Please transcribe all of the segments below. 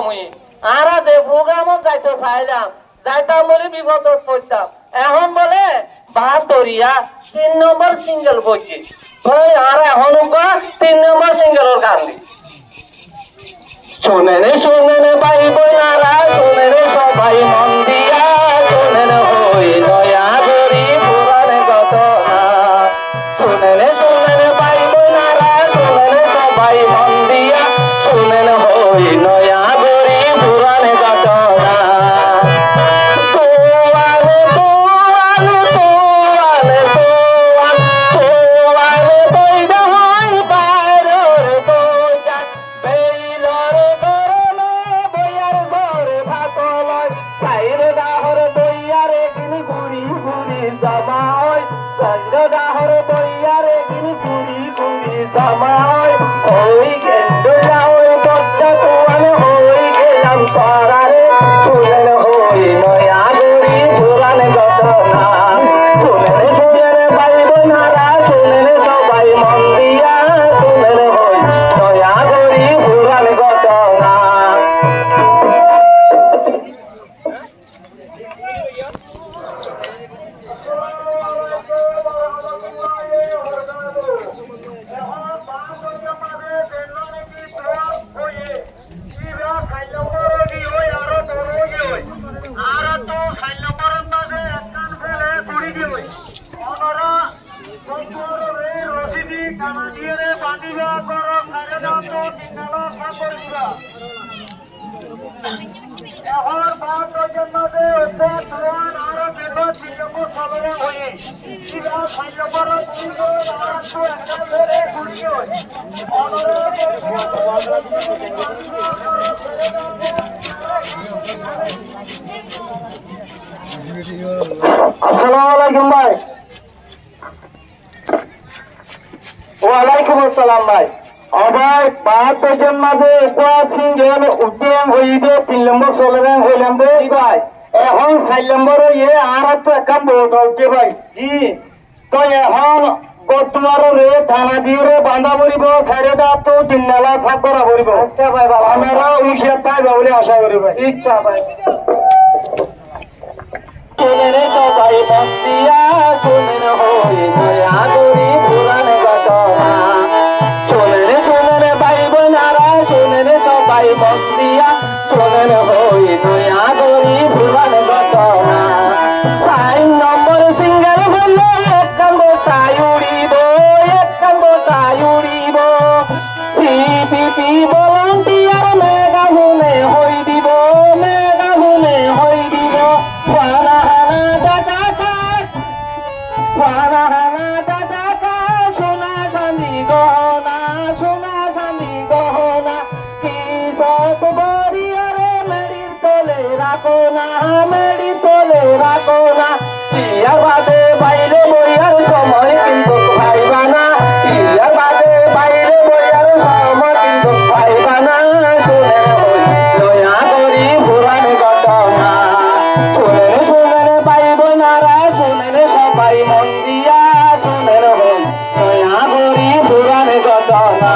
মুই আর যে প্রোগ্রামত যাইতে চাইলাম যাইতাম বলে বিপদত পড়তাম এখন বলে বাহাতরিয়া 3 নম্বর সিঙ্গেল বইছি ওই আর এখন 3 নম্বর সিঙ্গেলের গান দি শুনে রে ভাই বোনারা শুনে রে সবাই মন দিয়া শুনে রে হই দয়া করি পুরাণে ঘটনা শুনে রে ভাই বোনারা শুনে রে সবাই মন দিয়া শুনে রে হই দয়া করি পুরাণে ঘটনা আসসালামু ভাই ওয়ালাইকুম আসসালাম ভাই আবার 72 জন মাঝে সিঙ্গেল উদ্যম হইবে 3 নম্বর সোলরেন হইলাম রে ভাই এখন 4 নম্বর ইয়ে আর তো একাম বহুত উঠে ভাই জি তো এখন বর্তমান রে থানা দিয়ে রে বাঁধা পড়িব সাইডে তো দিননালা সাফ করা পড়িব আচ্ছা ভাই বাবা আমরা উইশে পাইবা বলে আশা করি ভাই ইচ্ছা ভাই শুনে রে সবাই মন দিয়া শুনে রে হই দয়া করি পুরাণে ঘটনা শুনে রে ভাই বোনারা শুনে রে সবাই মন দিয়া শুনে রে হই দয়া করি পুরাণে ঘটনা 4 নম্বর সিঙ্গেল হলে এক কাম্বটাই উড়িব সিপিপি ভলান্টিয়ার মেগাহুনে হই দিব সোনা চাঁদি গহনা কি সব বরিয়ারে মেরির তোলে রাখো না ইয়ার বাদে বাইরে বইয়ার সময় কিন্তু ভাইবা না ইয়ার বাদে বাইরে বইয়ার সময় কিন্তু ভাইবা না শুনে দয়া করি পুরাণে ঘটনা শুনে রে ভাই বোনারা শুনে রে সবাই মন দিয়া শুনে রে দয়া করি পুরাণে ঘটনা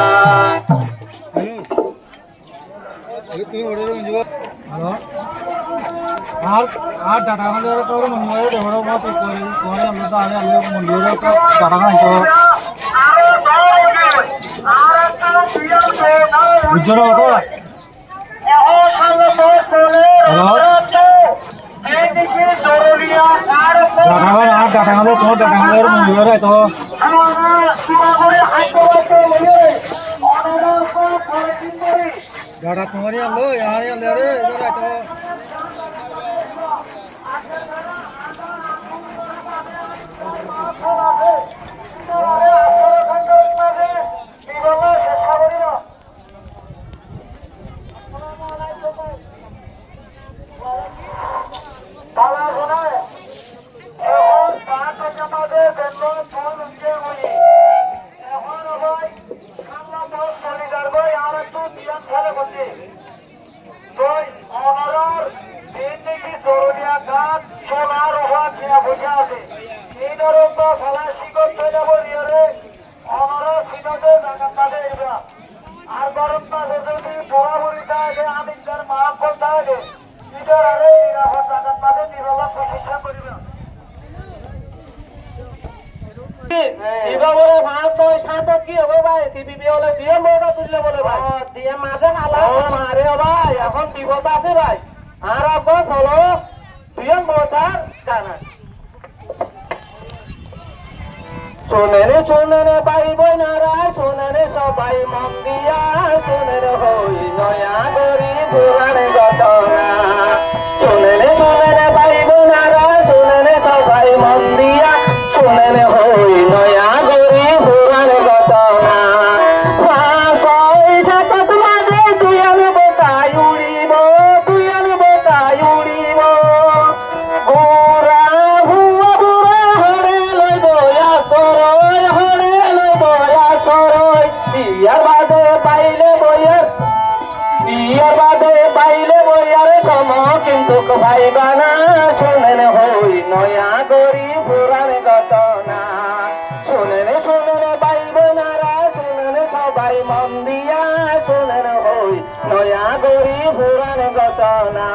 আর ডাটা আমাদের তো মন্দিরে দেবড় মত করে আমরা তো আগে আলো মন্দিরে তো ডাটা না তো বুঝছো তো ডাটা আমাদের তো ডাটা আমাদের মন্দিরে তো ডাটা তোমারই আলো यार রে এবারে তো আর গরম মাসে যদি বরাবরিটা আমিনদার এবার বলে 5 6 7 কি হবে ভাই সিপিবি হলে দিয়ে মোটা তুললে বলে ভাই দিয়ে মাঝে হালা মারে ভাই এখন বিপদ আছে ভাই আর আব্বাস হলো দিয়ে মোটার জানা শোনে রে ভাই বোনারা শোনে রে সবাই মন দিয়া শোনে রে হই নয়া গরি পুরাণে ঘটনা শোনে রে ভাই বোনারা শোনে রে সবাই মন দিয়া শোনে রে হই নয়া গরি পুরাণে ঘটনা মাঝে তুই আমি বোকাই উড়িব বুড়া হুয়া বুড়া হরে লই বয়া সরই বিয়ার বাদে পাইলে বইয়ার সম কিন্তু ভাইবা না শোনেন হই নয়া গরি পুরাণ ঘটনা শোনেন ভাই বোনারা শোনেন সবাই মন দিয়া শোনেন হই নয়া গরি পুরাণ ঘটনা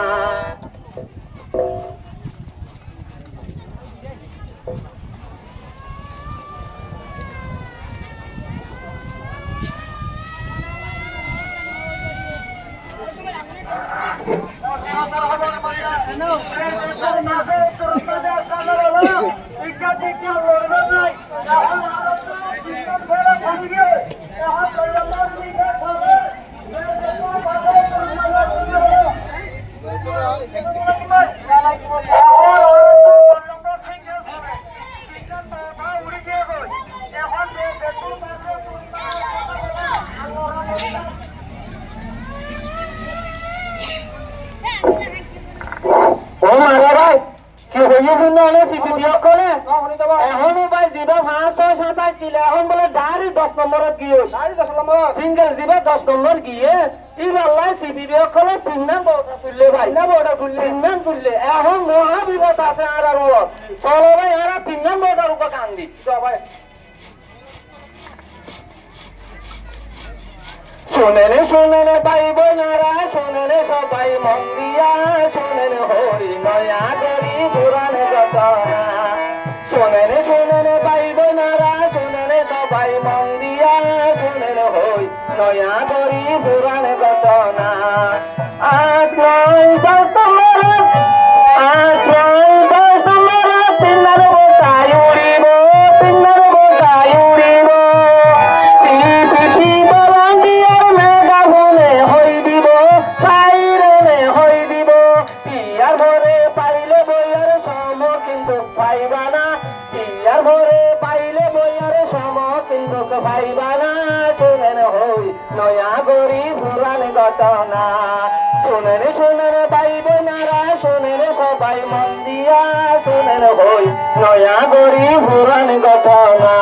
ও মারা ভাই কি হইয়ে কিন্তু অনেক সিপিবি করে এখন ভাই জিবা 5 6 27 ছিল এখন বলে ডাইরেক্ট 10 নম্বরত গিয়ে সিঙ্গেল জিবা 10 নম্বর গিয়ে ইবাল্লাই সিপিবি করে 3 নাম বড়টা তুললে ভাই না বড়টা তুললে 3 নাম তুললে এখন মহা বিপদ আছে আর চলো ভাই এরা 3 নাম বড়টার উপর কান্দি ভাই শোনে রে ভাই বোনারা শোনে রে সবাই মন দিয়া শোনে রে হরি নয়া গরি পুরাণ ঘটনা শোনে রে ভাই বোনারা শোনে রে সবাই মন দিয়া শোনে রে হরি নয়া গরি পুরাণ ঘটনা 8 9 10 নম্বর তিনার বোকাই উড়িব ভাইবানা শোনেন হই নয়া গরি পুরাণ ঘটনা শোনেন ভাই বোনারা শোনেন সবাই মন দিয়া শোনেন হই নয়া গরি পুরাণ ঘটনা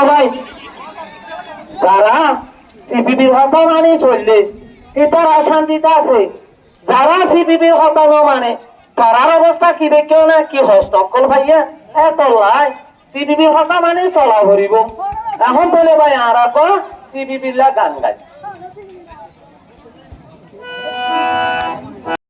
ভাই যারা সিপিবির কথা মানে চললে তারা শান্তিতে আছে, যারা সিপিবির কথা ন মানে তারার অবস্থা কি দেখেও না কি হস্তকল ভাইয়া এত লাই সিপিবির কথা মানে চলা ভরিব। এখন বলে ভাই আর সিপিবির গান গাই